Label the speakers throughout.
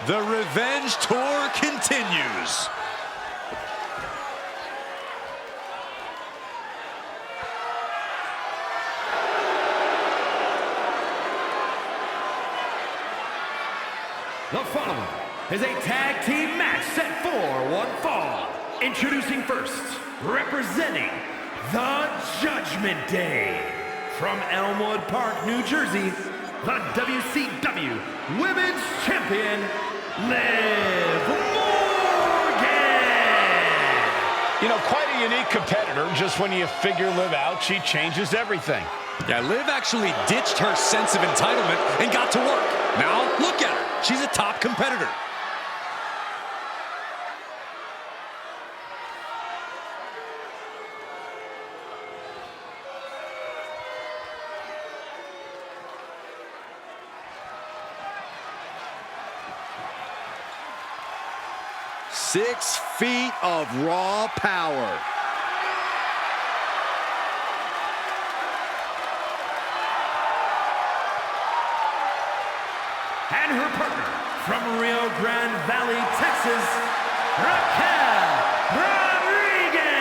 Speaker 1: The revenge tour continues.
Speaker 2: The following is a tag team match set for one fall. Introducing first, representing the Judgment Day. From Elmwood Park, New Jersey, the WCW Women's Champion, Liv Morgan.
Speaker 3: You know, quite a unique competitor. Just when you figure Liv out, she changes everything.
Speaker 1: Yeah, Liv actually ditched her sense of entitlement and got to work. Now, look at her. She's a top competitor.
Speaker 4: Six feet of raw power.
Speaker 2: And her partner from Rio Grande Valley, Texas, Raquel Rodriguez.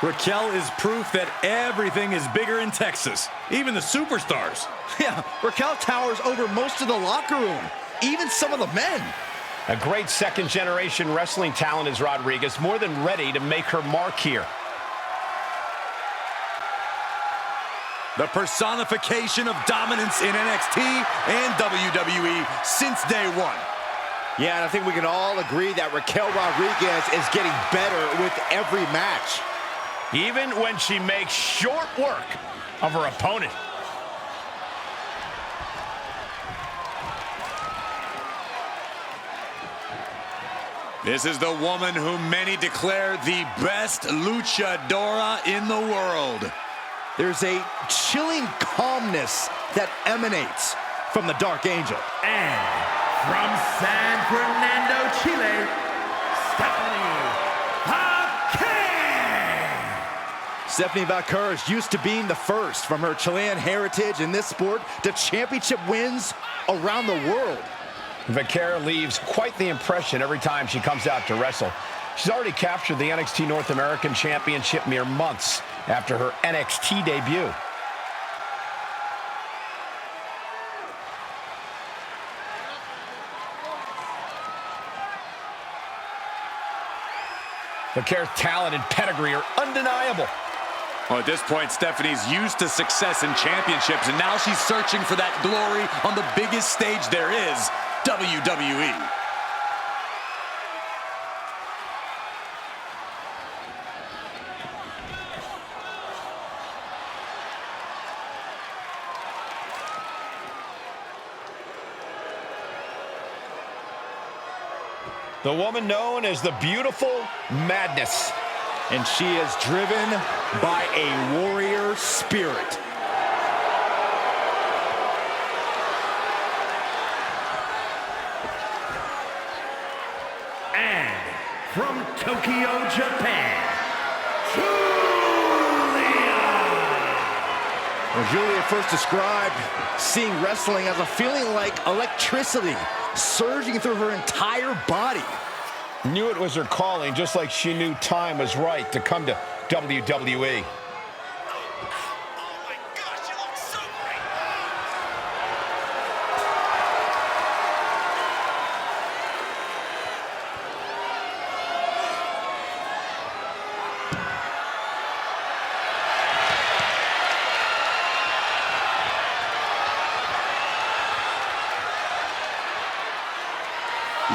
Speaker 1: Raquel is proof that everything is bigger in Texas, even the superstars.
Speaker 4: Yeah, Raquel towers over most of the locker room, even some of the men.
Speaker 3: A great second-generation wrestling talent is Rodriguez, more than ready to make her mark here.
Speaker 1: The personification of dominance in NXT and WWE since day one.
Speaker 4: Yeah, and I think we can all agree that Raquel Rodriguez is getting better with every match.
Speaker 3: Even when she makes short work of her opponent.
Speaker 1: This is the woman whom many declare the best luchadora in the world.
Speaker 4: There's a chilling calmness that emanates from the Dark Angel.
Speaker 2: And from San Fernando, Chile, Stephanie Valkyrie.
Speaker 4: Stephanie Valkyrie is used to being the first from her Chilean heritage in this sport to championship wins around the world.
Speaker 3: Valkyrie leaves quite the impression every time she comes out to wrestle. She's already captured the NXT North American Championship mere months after her NXT debut. Valkyrie's talent and pedigree are undeniable.
Speaker 1: Well, at this point, Stephanie's used to success in championships, and now she's searching for that glory on the biggest stage there is, WWE.
Speaker 3: The woman known as the Beautiful Madness.
Speaker 4: And she is driven by a warrior spirit.
Speaker 2: And from Tokyo, Japan, Julia.
Speaker 4: Well, Julia first described seeing wrestling as a feeling like electricity surging through her entire body.
Speaker 3: Knew it was her calling, just like she knew time was right to come to WWE.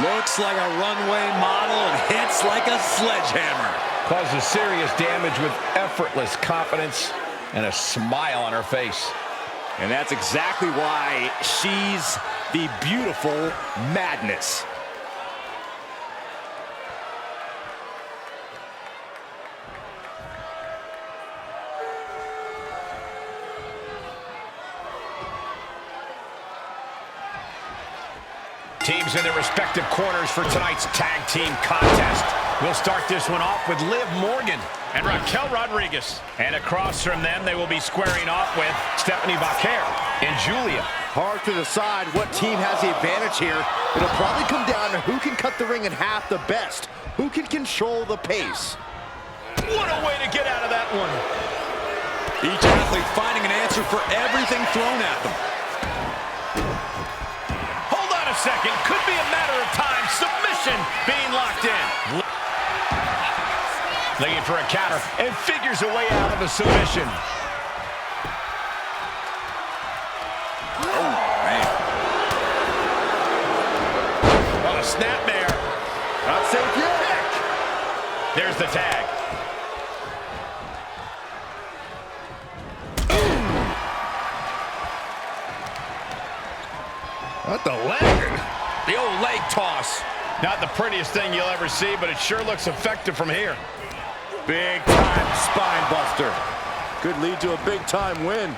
Speaker 1: Looks like a runway model and hits like a sledgehammer.
Speaker 3: Causes serious damage with effortless confidence and a smile on her face.
Speaker 4: And that's exactly why she's the Beautiful Madness.
Speaker 3: Teams in their respective corners for tonight's tag team contest. We'll start this one off with Liv Morgan and Raquel Rodriguez. And across from them, they will be squaring off with Stephanie Valkyrie. And Julia.
Speaker 4: Hard to decide what team has the advantage here. It'll probably come down to who can cut the ring in half the best, who can control the pace.
Speaker 3: What a way to get out of that one.
Speaker 1: Each athlete finding an answer for everything thrown at them.
Speaker 3: Hold on a second. Could be a matter of time. Submission being locked in. Looking for a counter and figures a way out of a submission.
Speaker 1: Oh, man.
Speaker 3: What a snapmare.
Speaker 4: Not safe yet.
Speaker 3: There's the tag.
Speaker 4: Not the leg.
Speaker 3: The old leg toss. Not the prettiest thing you'll ever see, but it sure looks effective from here.
Speaker 4: Big time spine buster. Could lead to a big time win.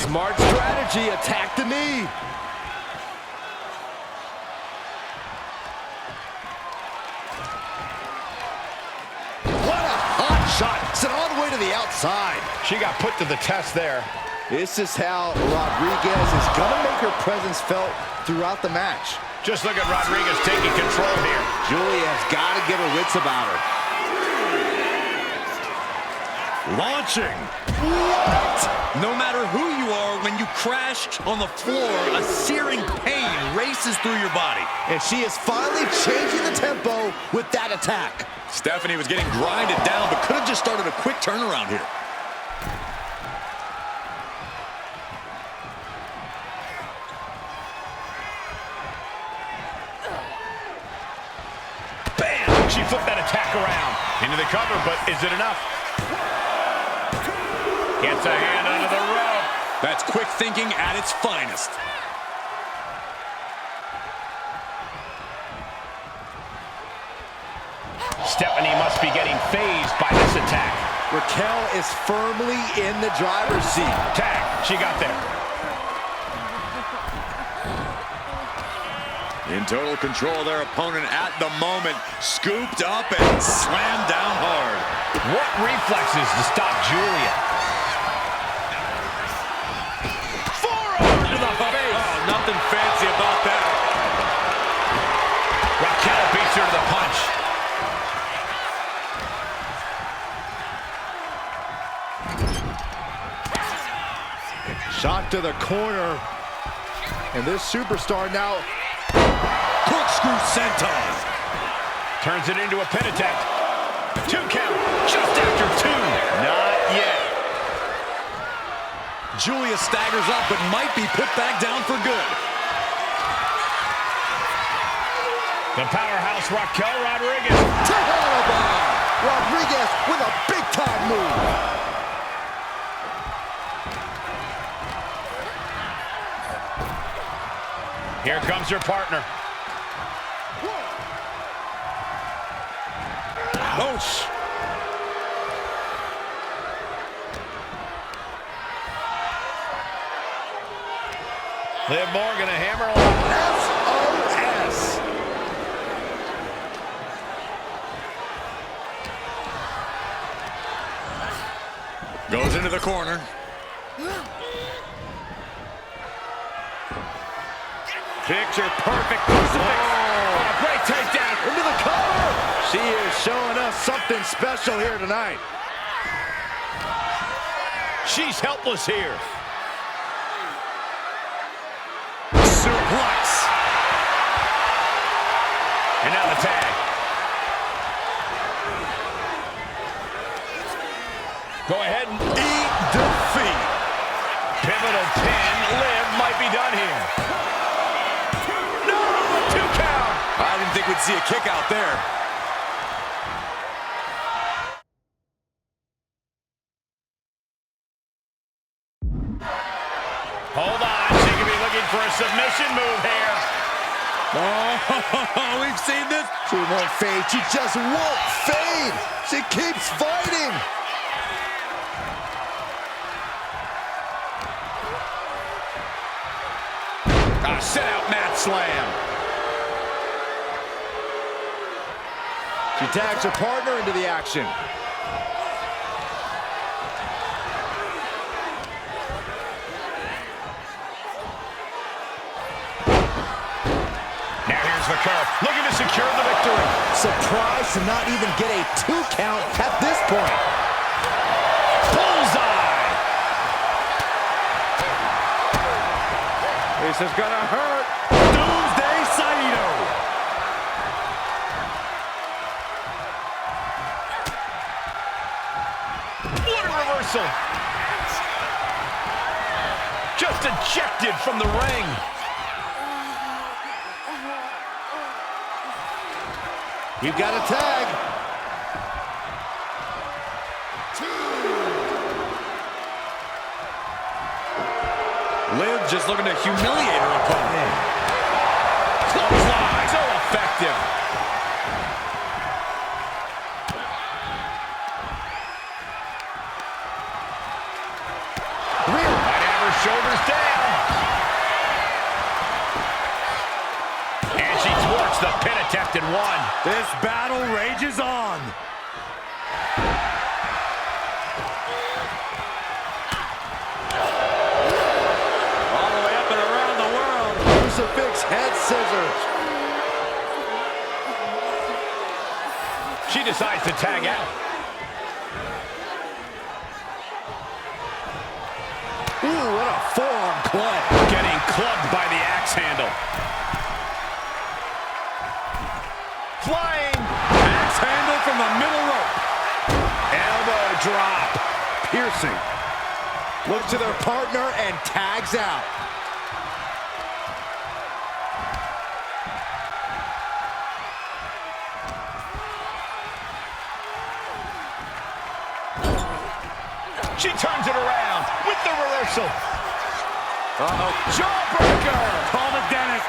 Speaker 4: Smart strategy, attack the knee. What a hot shot. Sent all the way to the outside.
Speaker 3: She got put to the test there.
Speaker 4: This is how Rodriguez is going to make her presence felt throughout the match.
Speaker 3: Just look at Rodriguez taking control here.
Speaker 4: Julia's got to get her wits about her.
Speaker 1: Launching. What? No matter who you are, when you crash on the floor, a searing pain races through your body.
Speaker 4: And she is finally changing the tempo with that attack.
Speaker 1: Stephanie was getting grinded down, but could have just started a quick turnaround here.
Speaker 3: Bam! She flipped that attack around. Into the cover, but is it enough? Gets a hand under the rope.
Speaker 1: That's quick thinking at its finest.
Speaker 3: Stephanie must be getting phased by this attack.
Speaker 4: Raquel is firmly in the driver's seat.
Speaker 3: Tag. She got there.
Speaker 1: In total control of their opponent at the moment. Scooped up and slammed down hard.
Speaker 3: What reflexes to stop Julia? Forearm to the face.
Speaker 1: Oh, nothing fancy about that.
Speaker 3: Raquel beats her to the punch.
Speaker 4: Shot to the corner. And this superstar now...
Speaker 1: Corkscrew senton.
Speaker 3: Turns it into a pin attempt. 2 count. Just after 2. Not yet.
Speaker 1: Julia staggers up, but might be put back down for good.
Speaker 3: The powerhouse Raquel Rodriguez.
Speaker 4: Rodriguez with a big-time move.
Speaker 3: Here comes her partner.
Speaker 1: Ouch.
Speaker 3: Liv Morgan, a hammer along.
Speaker 4: SOS.
Speaker 1: Goes into the corner.
Speaker 4: Picture perfect crucifix.
Speaker 3: Oh, a great takedown.
Speaker 4: Into the cover. She is showing us something special here tonight.
Speaker 3: She's helpless here.
Speaker 1: Suplex.
Speaker 3: And now the tag. Go ahead and
Speaker 1: Eat defeat.
Speaker 3: pivotal pin. Liv might be done here. No, 2 count.
Speaker 1: I didn't think we'd see a kick out there.
Speaker 3: Hold on. She could be looking for a submission move here.
Speaker 1: Oh, we've seen this.
Speaker 4: She won't fade. She just won't fade. She keeps fighting.
Speaker 1: Set out mat slam.
Speaker 4: She tags her partner into the action.
Speaker 3: Now here's the curve, looking to secure the victory.
Speaker 4: Surprised to not even get a 2 count at this point.
Speaker 3: Bullseye!
Speaker 2: This is gonna hurt.
Speaker 1: Doomsday Saito.
Speaker 3: What a reversal! Just ejected from the ring.
Speaker 4: We've got a tag. 2.
Speaker 1: Liv just looking to humiliate her opponent.
Speaker 3: Clothesline, so effective. Might have her shoulders down. And she thwarts the pin attempt and won.
Speaker 1: This battle rages on. All the way up and around the world.
Speaker 4: Crucifix head scissors.
Speaker 3: She decides to tag out.
Speaker 4: Ooh, what a forearm club.
Speaker 3: Getting clubbed by the axe handle. Flying.
Speaker 1: Axe handle from the middle rope.
Speaker 3: Elbow drop.
Speaker 4: Piercing. Look to their partner and tags out.
Speaker 3: She turns it around with the reversal.
Speaker 1: Uh-oh.
Speaker 3: Jawbreaker.
Speaker 1: Call the dentist.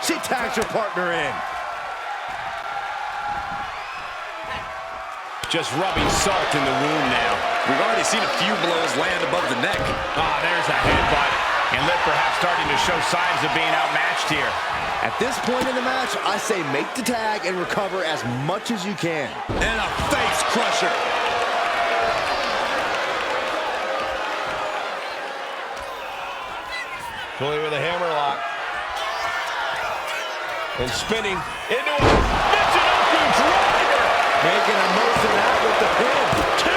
Speaker 4: She tags her partner in.
Speaker 3: Just rubbing salt in the wound now.
Speaker 1: We've already seen a few blows land above the neck.
Speaker 3: Ah, there's a headbutt. And Liv perhaps starting to show signs of being outmatched here.
Speaker 4: At this point in the match, I say make the tag and recover as much as you can.
Speaker 1: And a face crusher.
Speaker 3: Julia with a hammerlock. And spinning into a Michinoku driver.
Speaker 4: Making a most of that with the pin.
Speaker 3: 2.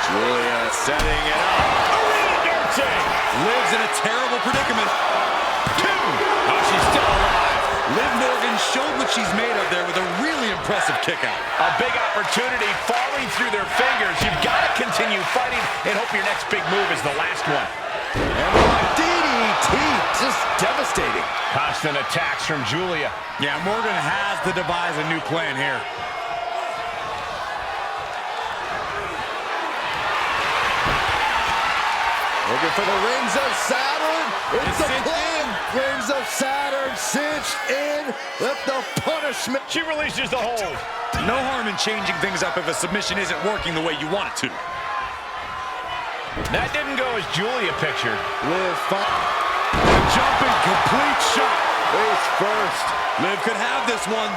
Speaker 1: Julia setting it up. Liv's in a terrible predicament.
Speaker 3: 2.
Speaker 1: Oh, she's still alive. Liv Morgan showed what she's made of there with a really impressive kick out.
Speaker 3: A big opportunity falling through their fingers. You've got to continue fighting and hope your next big move is the last one.
Speaker 4: And DDT, just devastating.
Speaker 3: Constant attacks from Julia.
Speaker 1: Yeah, Morgan has to devise a new plan here.
Speaker 4: Looking for the rings of Saturn. It's a pin. Rings of Saturn cinched in with the punishment.
Speaker 3: She releases the hold.
Speaker 1: No harm in changing things up if a submission isn't working the way you want it to.
Speaker 3: That didn't go as Julia pictured.
Speaker 4: Liv
Speaker 1: Jumping complete shot.
Speaker 4: face first.
Speaker 1: Liv could have this one.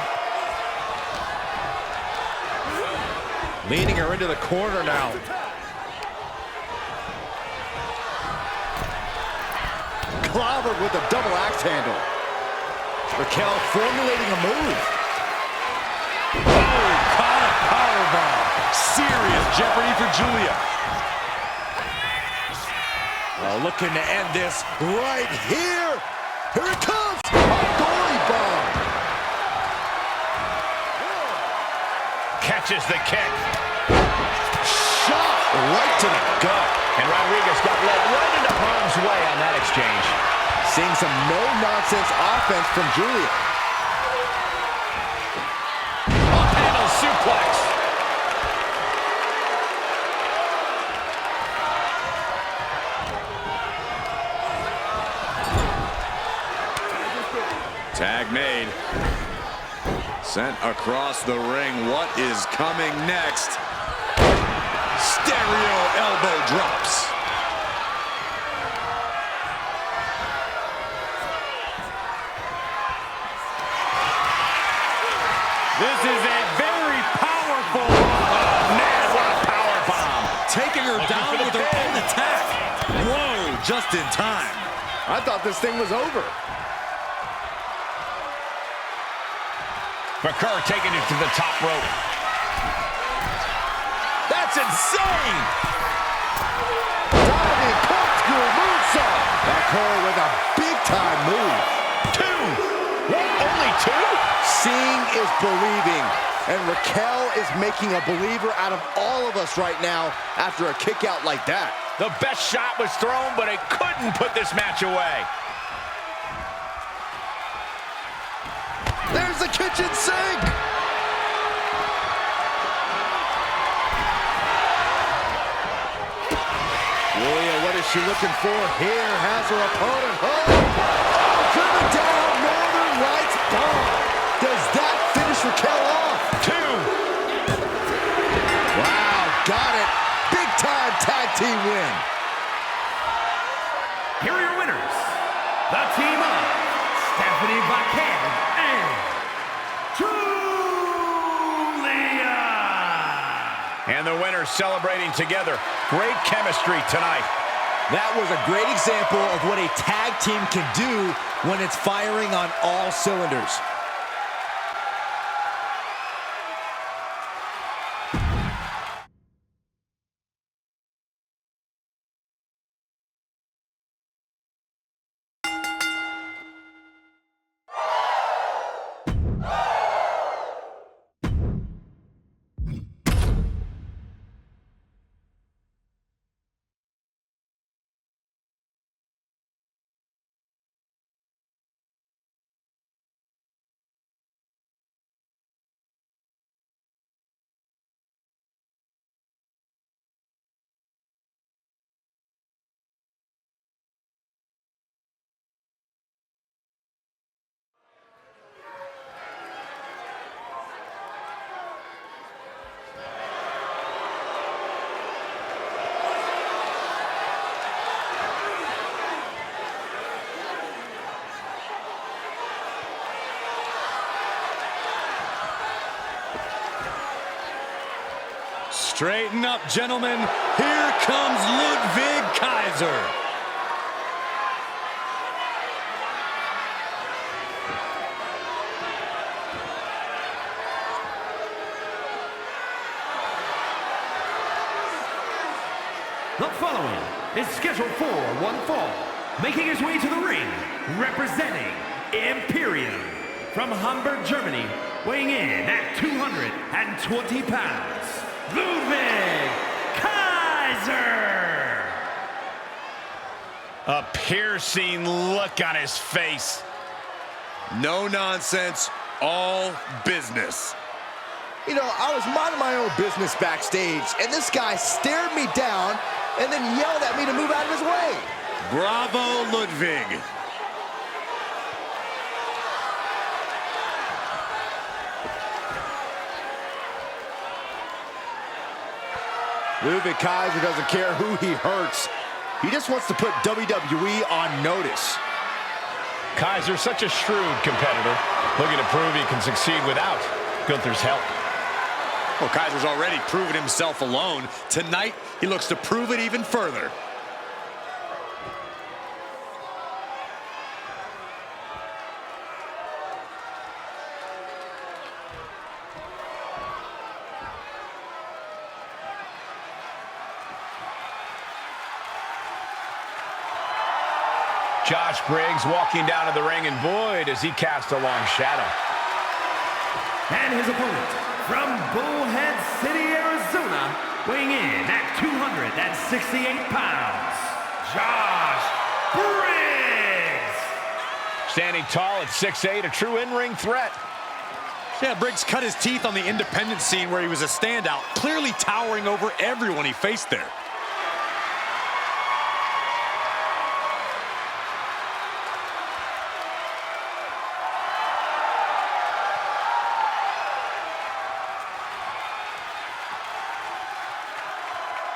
Speaker 4: Leaning her into the corner now. Clobbered with a double axe handle. Raquel formulating a move.
Speaker 1: Oh, caught a powerbomb. Serious jeopardy for Julia.
Speaker 4: Looking to end this right here. Here it comes. A goalie bomb.
Speaker 3: Catches the kick.
Speaker 4: Shot right to the gut.
Speaker 3: And Rodriguez got led right into harm's way on that exchange.
Speaker 4: Seeing some no-nonsense offense from Julia.
Speaker 3: Off-handle suplex.
Speaker 1: Tag made. Sent across the ring. What is coming next? Stereo elbow drops. This is a very powerful.
Speaker 3: Oh, man, what a power bomb.
Speaker 1: taking her down with her own attack. Whoa, just in time.
Speaker 4: I thought this thing was over.
Speaker 3: McCurr taking it to the top rope.
Speaker 1: That's insane!
Speaker 4: Diving corkscrew moonsault. McCurr with a big-time move.
Speaker 3: 2. What? Only 2?
Speaker 4: Seeing is believing. And Raquel is making a believer out of all of us right now after a kick out like that.
Speaker 3: The best shot was thrown, but it couldn't put this match away.
Speaker 4: There's the kitchen sink! Julia, what is she looking for here? Has her opponent. Oh, driven down, Northern Lights bomb. Does that finish Raquel off?
Speaker 3: 2.
Speaker 4: Wow, got it. Big time tag team win.
Speaker 2: Here are your winners. The team of Stephanie Vaquer and Julia.
Speaker 3: And the winners celebrating together. Great chemistry tonight.
Speaker 4: That was a great example of what a tag team can do when it's firing on all cylinders.
Speaker 1: Straighten up, gentlemen. Here comes Ludwig Kaiser.
Speaker 2: The following is scheduled for one fall. Making his way to the ring, representing Imperium from Hamburg, Germany, weighing in at 220 pounds, Ludwig Kaiser!
Speaker 3: A piercing look on his face.
Speaker 1: No nonsense, all business.
Speaker 4: You know, I was minding my own business backstage, and this guy stared me down and then yelled at me to move out of his way.
Speaker 1: Bravo, Ludwig.
Speaker 4: Ludwig Kaiser doesn't care who he hurts. He just wants to put WWE on notice.
Speaker 3: Kaiser's such a shrewd competitor, looking to prove he can succeed without Gunther's help.
Speaker 1: Well, Kaiser's already proven himself alone. Tonight, he looks to prove it even further.
Speaker 3: Josh Briggs walking down to the ring, and boy, does he cast a long shadow.
Speaker 2: And his opponent from Bullhead City, Arizona, weighing in at 268 pounds, Josh Briggs!
Speaker 3: Standing tall at 6'8", a true in-ring threat.
Speaker 1: Yeah, Briggs cut his teeth on the independent scene where he was a standout, clearly towering over everyone he faced there.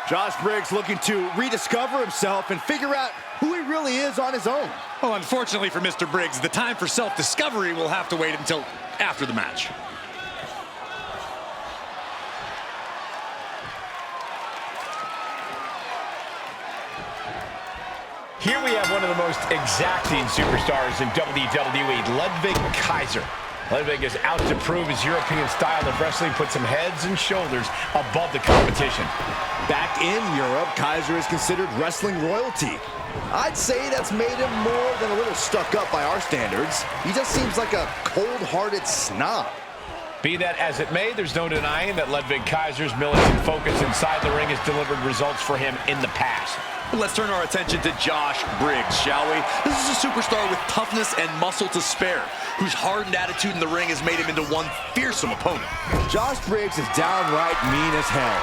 Speaker 4: Josh Briggs looking to rediscover himself and figure out who he really is on his own.
Speaker 1: Well, unfortunately for Mr. Briggs, the time for self-discovery will have to wait until after the match.
Speaker 3: Here we have one of the most exacting superstars in WWE, Ludwig Kaiser. Ludwig is out to prove his European style of wrestling puts him heads and shoulders above the competition.
Speaker 4: Back in Europe, Kaiser is considered wrestling royalty. I'd say that's made him more than a little stuck up by our standards. He just seems like a cold-hearted snob.
Speaker 3: Be that as it may, there's no denying that Ludwig Kaiser's militant focus inside the ring has delivered results for him in the past.
Speaker 1: Let's turn our attention to Josh Briggs, shall we? This is a superstar with toughness and muscle to spare, whose hardened attitude in the ring has made him into one fearsome opponent.
Speaker 4: Josh Briggs is downright mean as hell.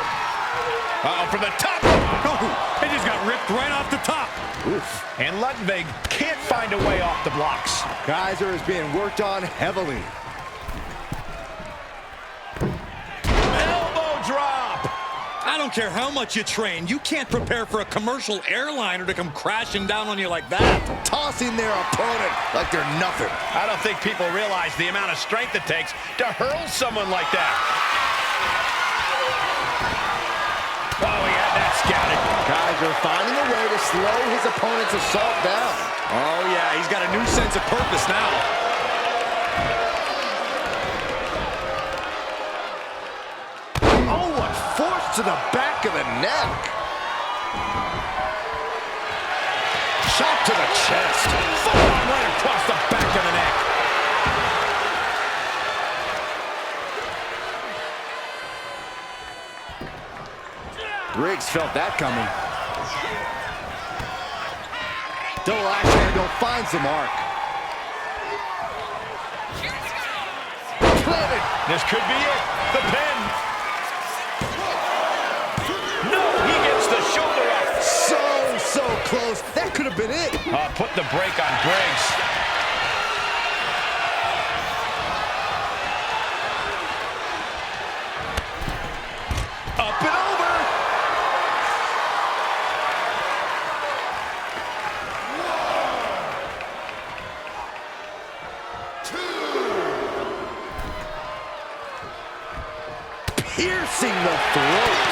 Speaker 1: Uh-oh, from the top. Oh, he just got ripped right off the top.
Speaker 3: Oof. And Ludwig can't find a way off the blocks.
Speaker 4: Kaiser is being worked on heavily.
Speaker 3: Elbow drop.
Speaker 1: I don't care how much you train, you can't prepare for a commercial airliner to come crashing down on you like that.
Speaker 4: Tossing their opponent like they're nothing.
Speaker 3: I don't think people realize the amount of strength it takes to hurl someone like that. Oh, he had that scouted.
Speaker 4: Kaiser finding a way to slow his opponent's assault down.
Speaker 1: Oh, yeah, he's got a new sense of purpose now.
Speaker 4: Oh, what force to the back of the neck. Shot to the chest.
Speaker 3: Full on right across the back of the neck.
Speaker 4: Briggs felt that coming. Double axe handle finds the mark. Planted.
Speaker 3: This could be it. The pin. No, he gets the shoulder up.
Speaker 4: So close. That could have been it.
Speaker 3: Put the brake on Briggs. Up and over.
Speaker 4: Piercing the throat.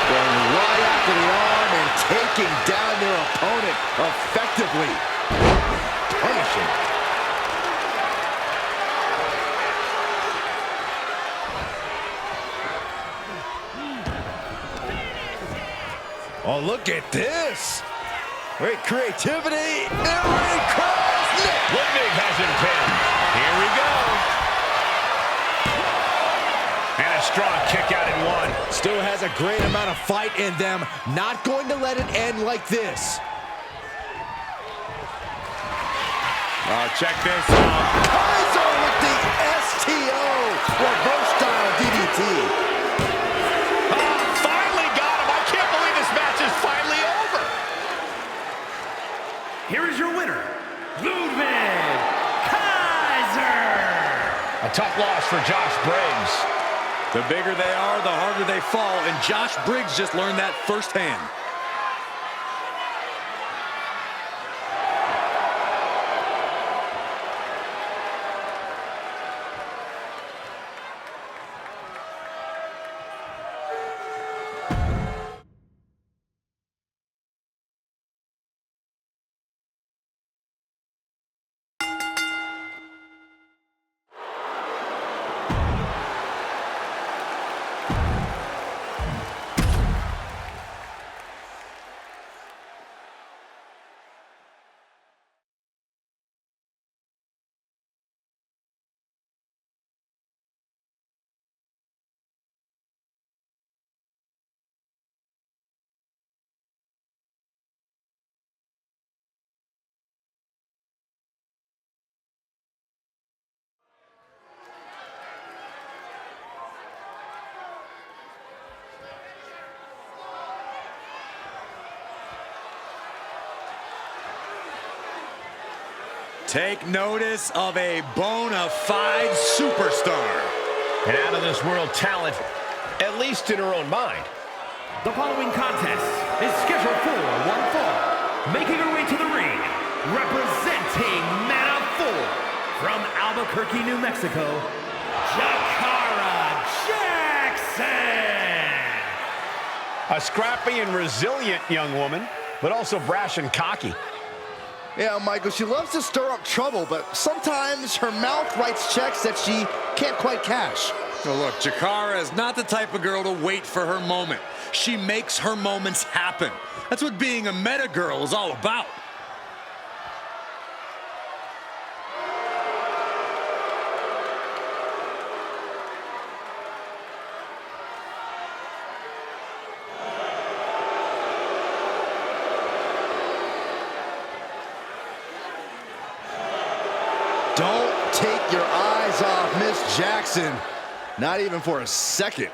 Speaker 4: Going right after the arm and taking down their opponent effectively. Punishing. Oh, look at this. Great creativity. Aaron Cross.
Speaker 3: Ludwig has him pinned. Here we go. And a strong kick out in one.
Speaker 4: Still has a great amount of fight in them. Not going to let it end like this.
Speaker 1: Oh, check this out.
Speaker 4: Kaiser with the STO. Reverse style DDT.
Speaker 3: Finally got him. I can't believe this match is finally over.
Speaker 2: Here is your winner, Ludwig Kaiser.
Speaker 3: A tough loss for Josh Briggs.
Speaker 1: The bigger they are, the harder they fall, and Josh Briggs just learned that firsthand. Take notice of a bona fide superstar.
Speaker 3: An out-of-this-world talent, at least in her own mind.
Speaker 2: The following contest is scheduled for one fall. Making her way to the ring, representing Mana 4 from Albuquerque, New Mexico, Jakara Jackson.
Speaker 3: A scrappy and resilient young woman but also brash and cocky.
Speaker 4: Yeah, Michael, she loves to stir up trouble, but sometimes her mouth writes checks that she can't quite cash.
Speaker 1: Well, look, Jakara is not the type of girl to wait for her moment. She makes her moments happen. That's what being a meta girl is all about.
Speaker 4: Don't take your eyes off Miss Jackson. Not even for a second.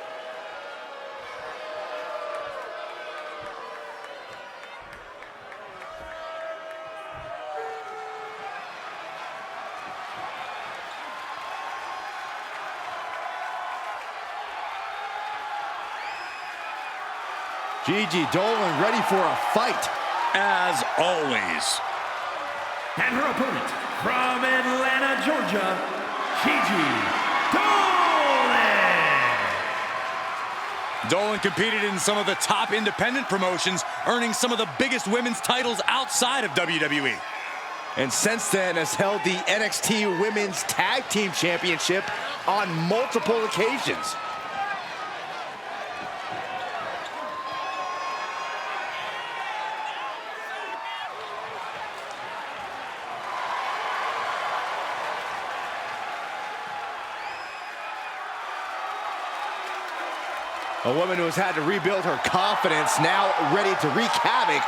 Speaker 4: Gigi Dolan ready for a fight.
Speaker 1: As always.
Speaker 2: And her opponent from Atlanta, Georgia, Gigi Dolan.
Speaker 1: Dolan competed in some of the top independent promotions, earning some of the biggest women's titles outside of WWE.
Speaker 4: And since then has held the NXT Women's Tag Team Championship on multiple occasions. A woman who has had to rebuild her confidence, now ready to wreak havoc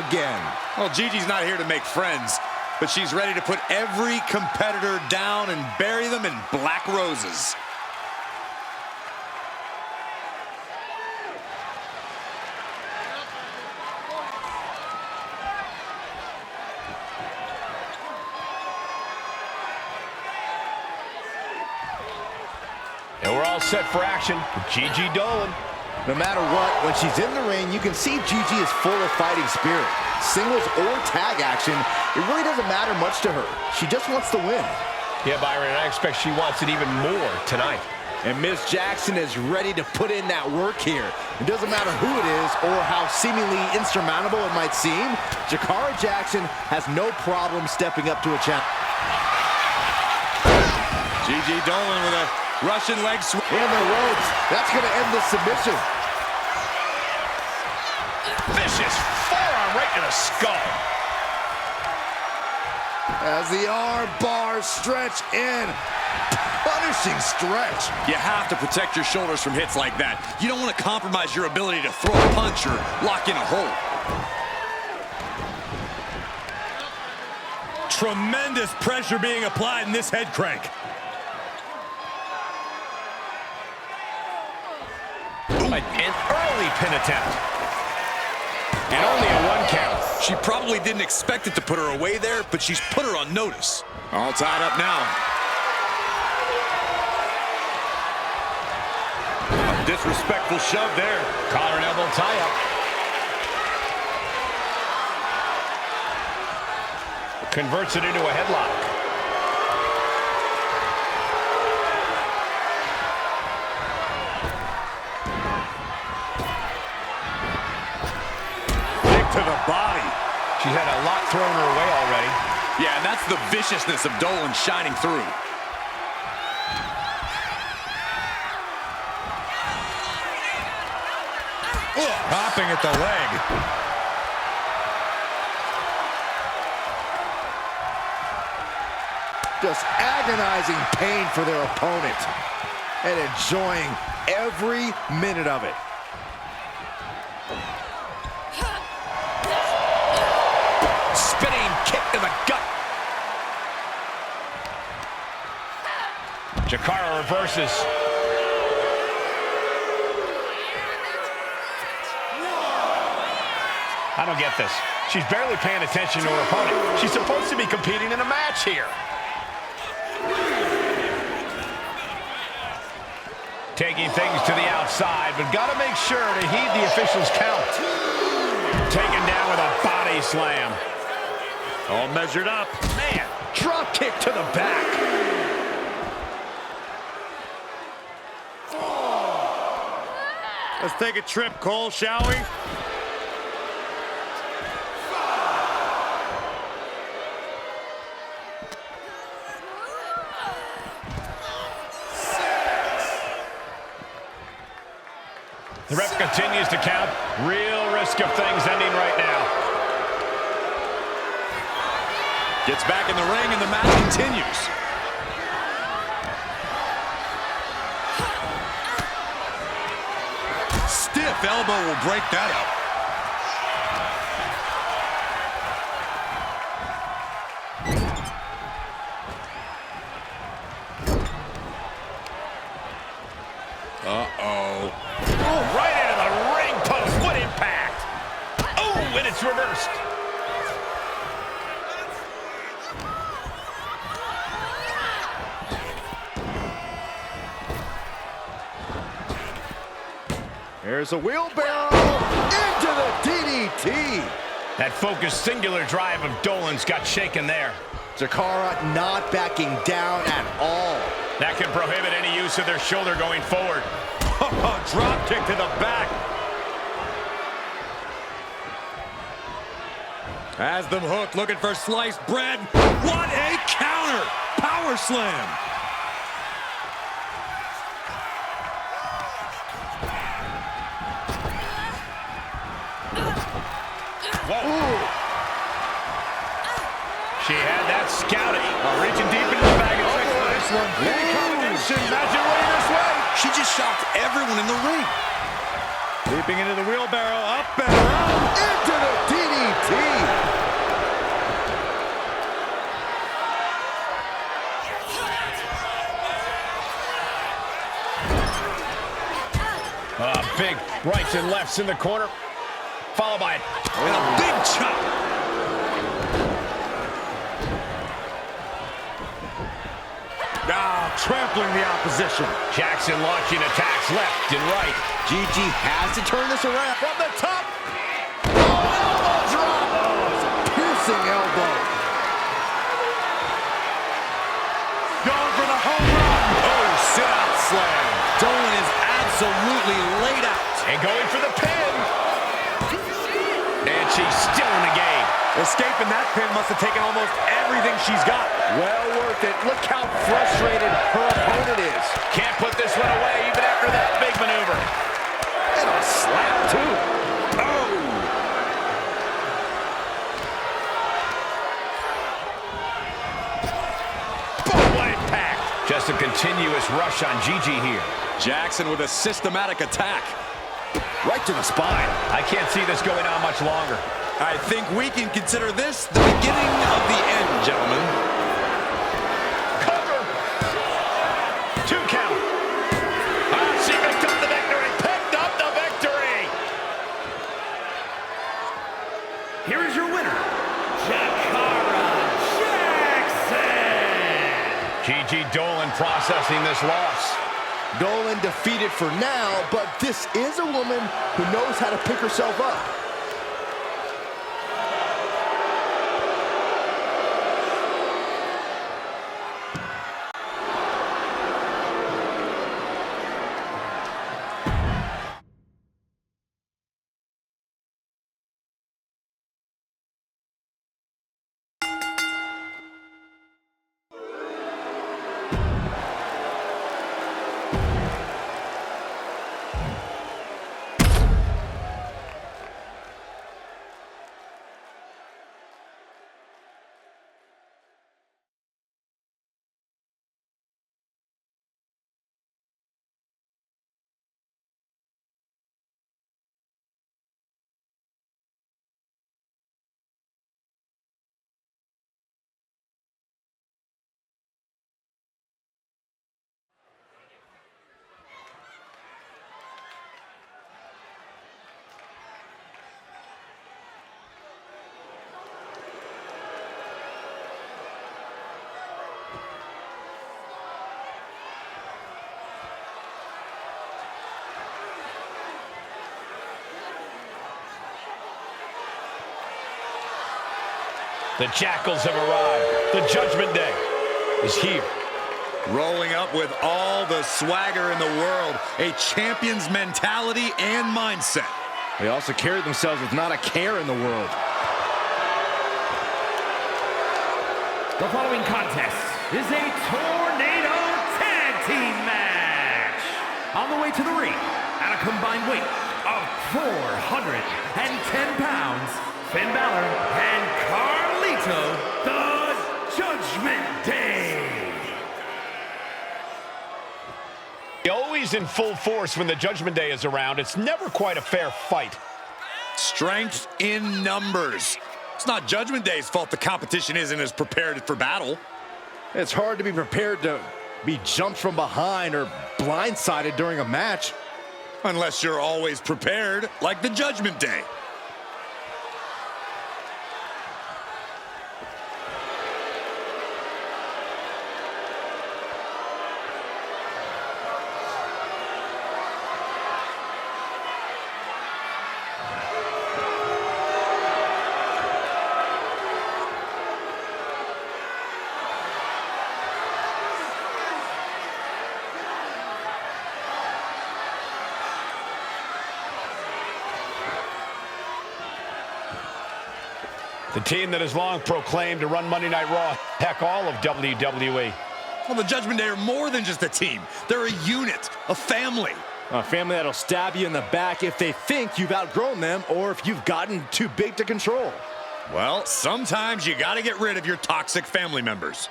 Speaker 4: again.
Speaker 1: Well, Gigi's not here to make friends, but she's ready to put every competitor down and bury them in black roses.
Speaker 3: And we're all set for action with Gigi Dolan.
Speaker 4: No matter what, when she's in the ring, you can see Gigi is full of fighting spirit. Singles or tag action, it really doesn't matter much to her. She just wants to win.
Speaker 3: Yeah, Byron, and I expect she wants it even more tonight.
Speaker 4: And Miss Jackson is ready to put in that work here. It doesn't matter who it is or how seemingly insurmountable it might seem, Jakara Jackson has no problem stepping up to a challenge.
Speaker 1: Gigi Dolan with a Russian leg sweep.
Speaker 4: In the ropes. That's going to end the submission.
Speaker 3: Vicious forearm right to the skull.
Speaker 4: As the arm bars stretch in. Punishing stretch.
Speaker 1: You have to protect your shoulders from hits like that. You don't want to compromise your ability to throw a punch or lock in a hold. Tremendous pressure being applied in this head crank.
Speaker 3: An early pin attempt. And only a 1 count.
Speaker 1: She probably didn't expect it to put her away there, but she's put her on notice. All tied up now. A disrespectful shove there.
Speaker 3: Collar and elbow tie-up. Converts it into a headlock.
Speaker 1: To the body.
Speaker 3: She's had a lot thrown her way already.
Speaker 1: Yeah, and that's the viciousness of Dolan shining through. Popping at the leg.
Speaker 4: Just agonizing pain for their opponent. And enjoying every minute of it.
Speaker 1: Spinning kick to the gut.
Speaker 3: Jakara reverses. I don't get this. She's barely paying attention to her opponent. She's supposed to be competing in a match here. Taking things to the outside, but got to make sure to heed the official's count. Taken down with a body slam.
Speaker 1: All measured up.
Speaker 3: Man, drop kick to the back.
Speaker 1: Let's take a trip, Cole, shall we?
Speaker 3: The ref continues to count. Real risk of things ending right now.
Speaker 1: Gets back in the ring and the match continues. Stiff elbow will break that up. Uh-oh.
Speaker 3: Oh, right into the ring post. What impact. Oh, and it's reversed.
Speaker 4: There's a wheelbarrow into the DDT.
Speaker 3: That focused singular drive of Dolan's got shaken there.
Speaker 4: Jakara not backing down at all.
Speaker 3: That can prohibit any use of their shoulder going forward.
Speaker 1: Drop kick to the back. Has them hooked, looking for sliced bread. What a counter! Power slam.
Speaker 3: Whoa. She had that scouted. Reaching deep into the bag of tricks for this one. Any combination, imagine winning this way.
Speaker 1: She just shocked everyone in the ring. Leaping into the wheelbarrow, up and around.
Speaker 4: Into the DDT.
Speaker 3: Big rights and lefts in the corner. Followed by
Speaker 1: And a big chop. Trampling the opposition.
Speaker 3: Jackson launching attacks left and right.
Speaker 4: Gigi has to turn this around from the top. Oh, elbow drop. Oh, it's a piercing elbow.
Speaker 1: Going for the home run. Oh, sit-out slam. Dolan is absolutely laid out.
Speaker 3: And going for the pin. And she's still in the game.
Speaker 1: Escaping that pin must have taken almost everything she's got.
Speaker 4: Well worth it. Look how frustrated her opponent is.
Speaker 3: Can't put this one away even after that big maneuver.
Speaker 4: And a slap, too.
Speaker 1: Oh!
Speaker 3: Boom, what impact. Just a continuous rush on Gigi here.
Speaker 1: Jackson with a systematic attack.
Speaker 4: Right to the spine.
Speaker 3: I can't see this going on much longer.
Speaker 1: I think we can consider this the beginning of the end, gentlemen.
Speaker 3: Cover. 2 count. She picked up the victory. Picked up the victory.
Speaker 2: Here is your winner, Jakara Jackson.
Speaker 3: Gigi Dolan processing this loss.
Speaker 4: Dolan defeated for now, but this is a woman who knows how to pick herself up.
Speaker 3: The Jackals have arrived. The Judgment Day is here.
Speaker 1: Rolling up with all the swagger in the world, a champion's mentality and mindset.
Speaker 4: They also carry themselves with not a care in the world.
Speaker 2: The following contest is a Tornado Tag Team match. On the way to the ring, at a combined weight 410 pounds, Finn Balor and Carlito, the Judgment Day.
Speaker 3: Always in full force when the Judgment Day is around. It's never quite a fair fight.
Speaker 1: Strength in numbers. It's not Judgment Day's fault the competition isn't as prepared for battle.
Speaker 4: It's hard to be prepared to be jumped from behind or blindsided during a match.
Speaker 1: Unless you're always prepared, like the Judgment Day.
Speaker 3: The team that has long proclaimed to run Monday Night Raw, heck, all of WWE.
Speaker 1: Well, the Judgment Day are more than just a team. They're a unit, a family.
Speaker 4: A family that'll stab you in the back if they think you've outgrown them or if you've gotten too big to control.
Speaker 1: Well, sometimes you gotta get rid of your toxic family members.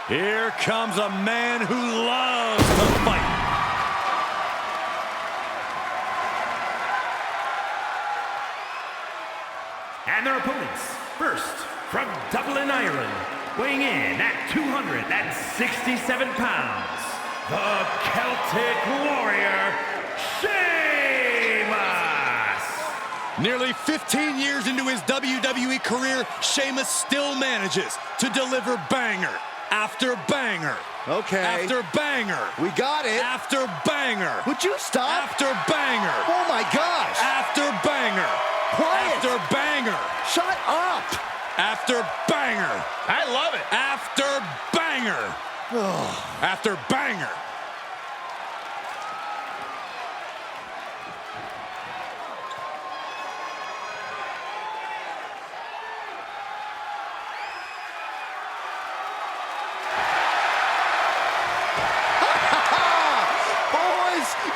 Speaker 1: Here comes a man who loves to fight.
Speaker 2: And their opponents, first, from Dublin, Ireland, weighing in at 267 pounds, the Celtic Warrior, Sheamus!
Speaker 1: Nearly 15 years into his WWE career, Sheamus still manages to deliver banger after banger.
Speaker 4: Okay.
Speaker 1: After banger.
Speaker 4: We got it.
Speaker 1: After banger.
Speaker 4: Would you stop?
Speaker 1: After banger.
Speaker 4: Oh my gosh.
Speaker 1: After banger.
Speaker 4: Quiet.
Speaker 1: After banger.
Speaker 4: Shut up.
Speaker 1: After banger.
Speaker 3: I love it.
Speaker 1: After banger. After banger.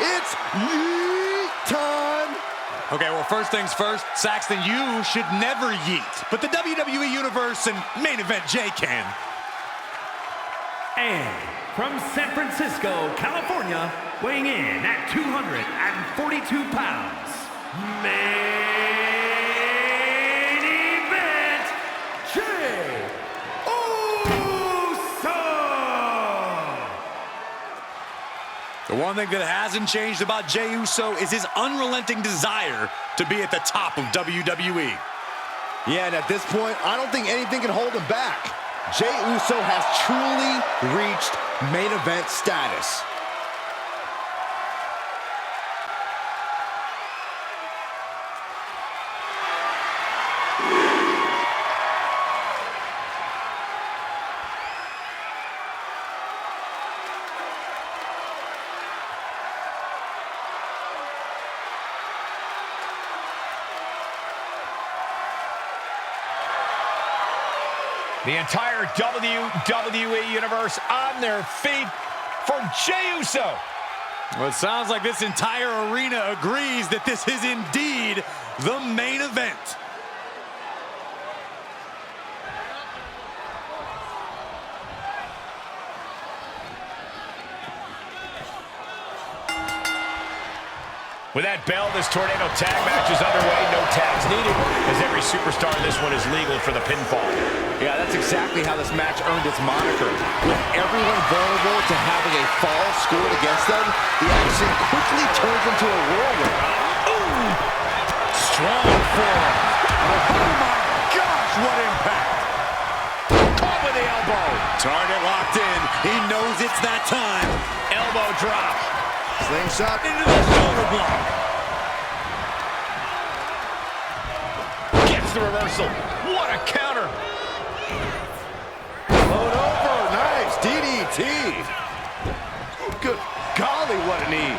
Speaker 4: It's yeet time.
Speaker 1: Okay, well, first things first, Saxton, you should never yeet. But the WWE Universe and main event Jay can.
Speaker 2: And from San Francisco, California, weighing in at 242 pounds, main event, Jay Uso!
Speaker 1: The one thing that hasn't changed about Jey Uso is his unrelenting desire to be at the top of WWE.
Speaker 4: Yeah, and at this point, I don't think anything can hold him back. Jey Uso has truly reached main event status.
Speaker 3: The entire WWE Universe on their feet for Jey Uso.
Speaker 1: Well, it sounds like this entire arena agrees that this is indeed the main event.
Speaker 3: With that bell, this tornado tag match is underway. No tags needed, as every superstar in this one is legal for the pinfall.
Speaker 4: Yeah, that's exactly how this match earned its moniker. With everyone vulnerable to having a fall scored against them, the action quickly turns into a whirlwind.
Speaker 1: Ooh! Strong forearm. Oh my gosh, what impact!
Speaker 3: Caught with the elbow.
Speaker 1: Target locked in. He knows it's that time.
Speaker 3: Elbow drop.
Speaker 4: Slingshot
Speaker 1: Into the shoulder block.
Speaker 3: Gets the reversal. What a counter.
Speaker 4: Load over. Nice DDT. Good golly, what a knee.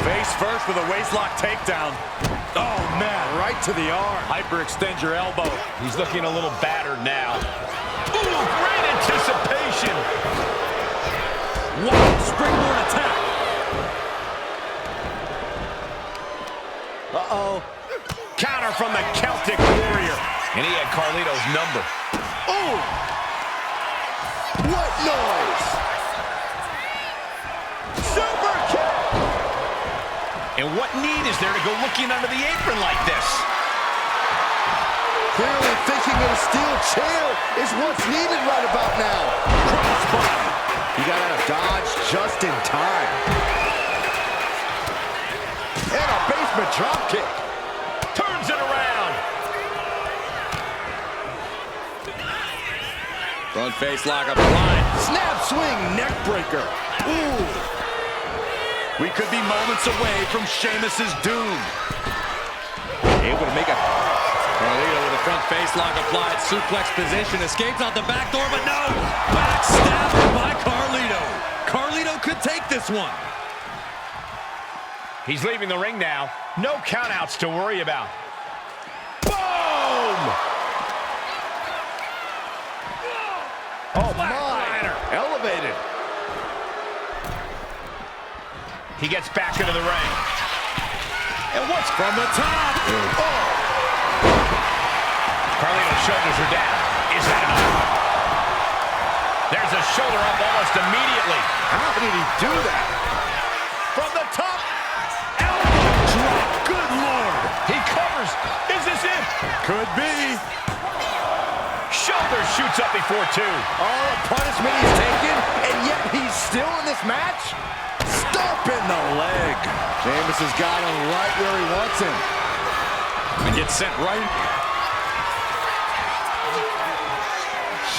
Speaker 1: Face first with a waistlock takedown. Oh, man, right to the arm. Hyperextend your elbow.
Speaker 3: He's looking a little battered now. Ooh, great anticipation.
Speaker 1: Wow, springboard attack.
Speaker 3: Uh-oh. Counter from the Celtic Warrior. And he had Carlito's number.
Speaker 4: Oh! What noise? Super kick!
Speaker 3: And what need is there to go looking under the apron like this?
Speaker 4: Clearly thinking that a steel chair is what's needed right about now. Crossbody. He got out of dodge just in time. And a basement dropkick.
Speaker 3: Turns it around.
Speaker 1: Front face lock applied.
Speaker 4: Snap swing neck breaker. Ooh.
Speaker 1: We could be moments away from Sheamus's doom.
Speaker 4: Able to make a...
Speaker 1: Carlito with a front face lock applied. Suplex position. Escapes out the back door, but no! Backstabber by Carlito. Carlito could take this one.
Speaker 3: He's leaving the ring now. No countouts to worry about. Boom!
Speaker 4: Oh, my. Elevated.
Speaker 3: He gets back into the ring.
Speaker 1: And what's from the top?
Speaker 4: Oh.
Speaker 3: Carlito's shoulders are down. Is that enough? There's a shoulder up almost immediately.
Speaker 4: How did he do that?
Speaker 3: From the top. Elbow drop. Good Lord. He covers. Is this it?
Speaker 1: Could be.
Speaker 3: Shoulder shoots up before two.
Speaker 4: All the punishment he's taken, and yet he's still in this match? Stomp in the leg. Sheamus has got him right where he wants him.
Speaker 1: And gets sent right.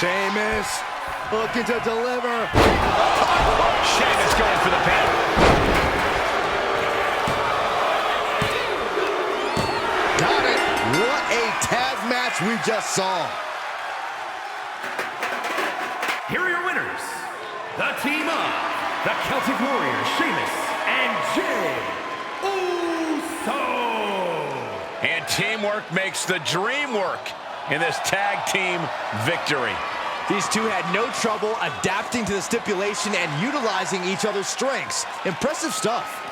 Speaker 4: Sheamus looking to deliver.
Speaker 3: Sheamus going for the pin.
Speaker 4: Got it. What a tag match we just saw.
Speaker 2: Here are your winners, the team of the Celtic Warrior, Sheamus, and Jey Uso.
Speaker 3: And teamwork makes the dream work in this tag team victory.
Speaker 4: These two had no trouble adapting to the stipulation and utilizing each other's strengths. Impressive stuff.